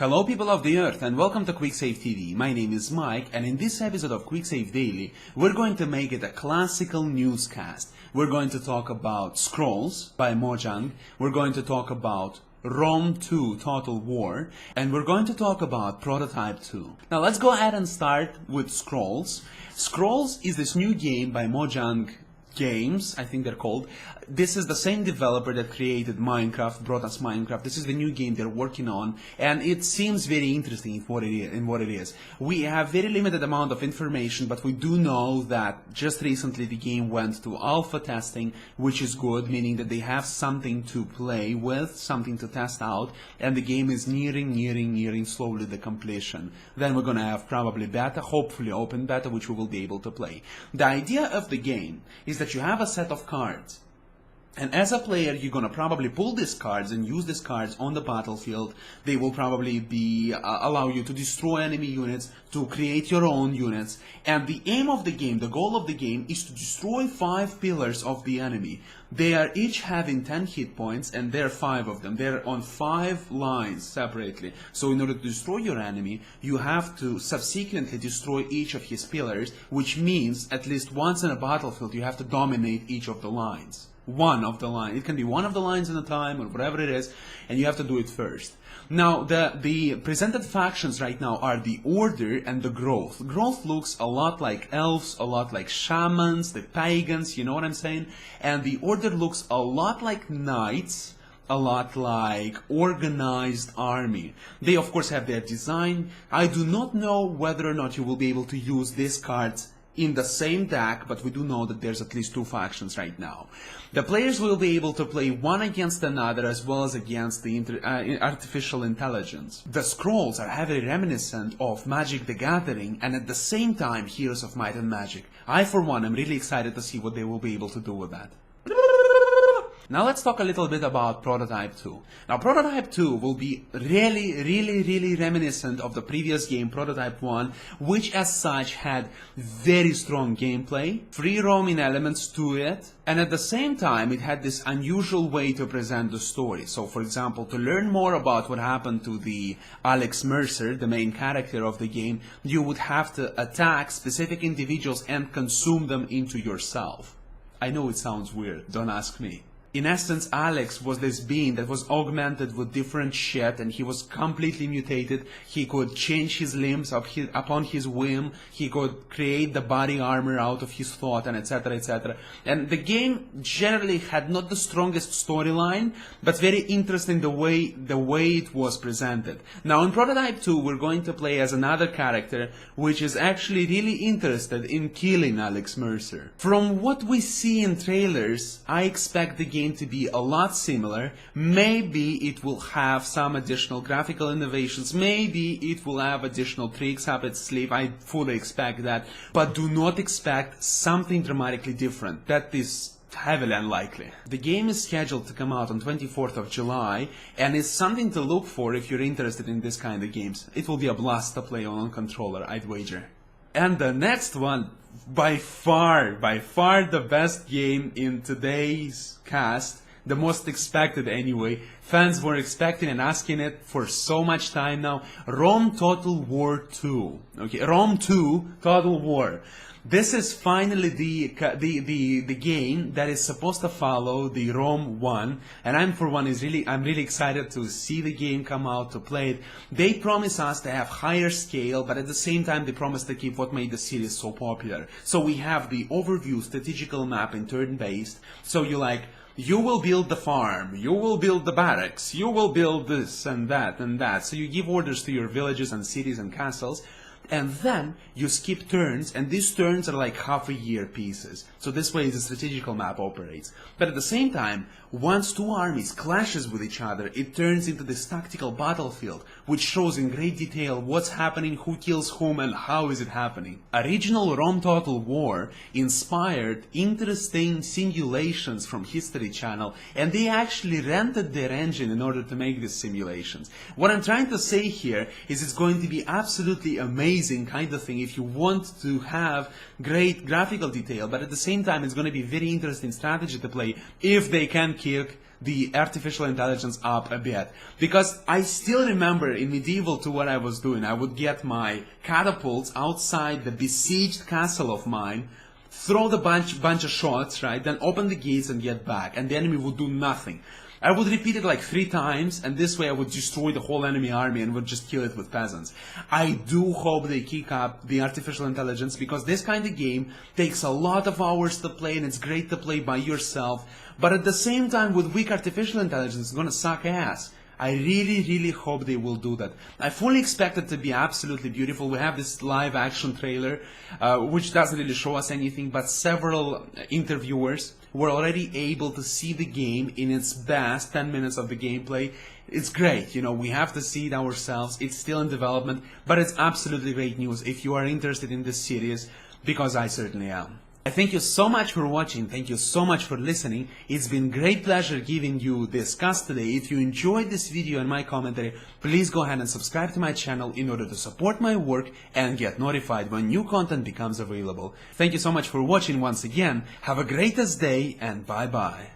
Hello people of the earth and welcome to QuickSaveTV. My name is Mike and in this episode of QuickSave Daily we're going to make it a classical newscast. We're going to talk about Scrolls by Mojang, we're going to talk about Rome 2 Total War, and we're going to talk about Prototype 2. Now let's go ahead and start with Scrolls. Scrolls is this new game by Mojang Games, I think they're called. This is the same developer that created Minecraft, brought us Minecraft. This is the new game they're working on, and it seems very interesting in what it is. We have very limited amount of information, but we do know that just recently the game went to alpha testing, which is good, meaning that they have something to play with, something to test out, and the game is nearing slowly the completion. Then we're gonna have probably beta, hopefully open beta, which we will be able to play. The idea of the game is that you have a set of cards. And as a player, you're gonna probably pull these cards and use these cards on the battlefield. They will probably be allow you to destroy enemy units, to create your own units. And the aim of the game, the goal of the game, is to destroy 5 pillars of the enemy. They are each having 10 hit points, and there are 5 of them. They're on 5 lines separately. So in order to destroy your enemy, you have to subsequently destroy each of his pillars, which means at least once in a battlefield, you have to dominate each of the lines. One of the lines. It can be one of the lines at a time or whatever it is, and you have to do it first. Now, the presented factions right now are the Order and the Growth. Growth looks a lot like elves, a lot like shamans, the pagans, you know what I'm saying? And the Order looks a lot like knights, a lot like organized army. They of course have their design. I do not know whether or not you will be able to use these cards in the same deck, but we do know that there's at least 2 factions right now. The players will be able to play one against another as well as against the artificial intelligence. The Scrolls are heavily reminiscent of Magic the Gathering and at the same time Heroes of Might and Magic. I for one am really excited to see what they will be able to do with that. Now let's talk a little bit about Prototype 2. Now Prototype 2 will be really reminiscent of the previous game, Prototype 1, which as such had very strong gameplay, free roaming elements to it, and at the same time it had this unusual way to present the story. So for example, to learn more about what happened to the Alex Mercer, the main character of the game, you would have to attack specific individuals and consume them into yourself. I know it sounds weird, don't ask me. In essence, Alex was this being that was augmented with different shit and he was completely mutated. He could change his limbs upon his whim. He could create the body armor out of his thought and etc, etc. And the game generally had not the strongest storyline, but very interesting the way it was presented. Now in Prototype 2 we're going to play as another character which is actually really interested in killing Alex Mercer. From what we see in trailers, I expect the game to be a lot similar. Maybe it will have some additional graphical innovations, maybe it will have additional tricks up its sleeve. I fully expect that, but do not expect something dramatically different. That is heavily unlikely. The game is scheduled to come out on 24th of July and is something to look for if you're interested in this kind of games. It will be a blast to play on controller, I'd wager. And the next one, by far the best game in today's cast, the most expected anyway. Fans were expecting and asking it for so much time now. Rome Total War 2. Okay, Rome 2 Total War. This is finally the game that is supposed to follow the Rome 1, and I'm really excited to see the game come out, to play it. They promise us to have higher scale, but at the same time they promise to keep what made the series so popular. So we have the overview strategical map in turn-based, so you will build the farm, you will build the barracks, you will build this and that and that. So you give orders to your villages and cities and castles, and then you skip turns, and these turns are like half-a-year pieces. So this way the strategical map operates. But at the same time, once 2 armies clashes with each other, it turns into this tactical battlefield, which shows in great detail what's happening, who kills whom, and how is it happening. Original Rome Total War inspired interesting simulations from History Channel, and they actually rented their engine in order to make these simulations. What I'm trying to say here is it's going to be absolutely amazing kind of thing if you want to have great graphical detail, but at the same time it's going to be very interesting strategy to play if they can kick the artificial intelligence up a bit, because I still remember in Medieval 2 what I was doing. I would get my catapults outside the besieged castle of mine, throw the bunch of shots, right, then open the gates and get back, and the enemy would do nothing. I would repeat it like 3 times, and this way I would destroy the whole enemy army and would just kill it with peasants. I do hope they kick up the artificial intelligence, because this kind of game takes a lot of hours to play, and it's great to play by yourself, but at the same time with weak artificial intelligence it's gonna suck ass. I really hope they will do that. I fully expect it to be absolutely beautiful. We have this live action trailer, which doesn't really show us anything, but several interviewers were already able to see the game in its best 10 minutes of the gameplay. It's great, you know, we have to see it ourselves. It's still in development, but it's absolutely great news if you are interested in this series, because I certainly am. I thank you so much for watching, thank you so much for listening. It's been great pleasure giving you this cast today. If you enjoyed this video and my commentary, please go ahead and subscribe to my channel in order to support my work and get notified when new content becomes available. Thank you so much for watching once again, have a greatest day and bye bye.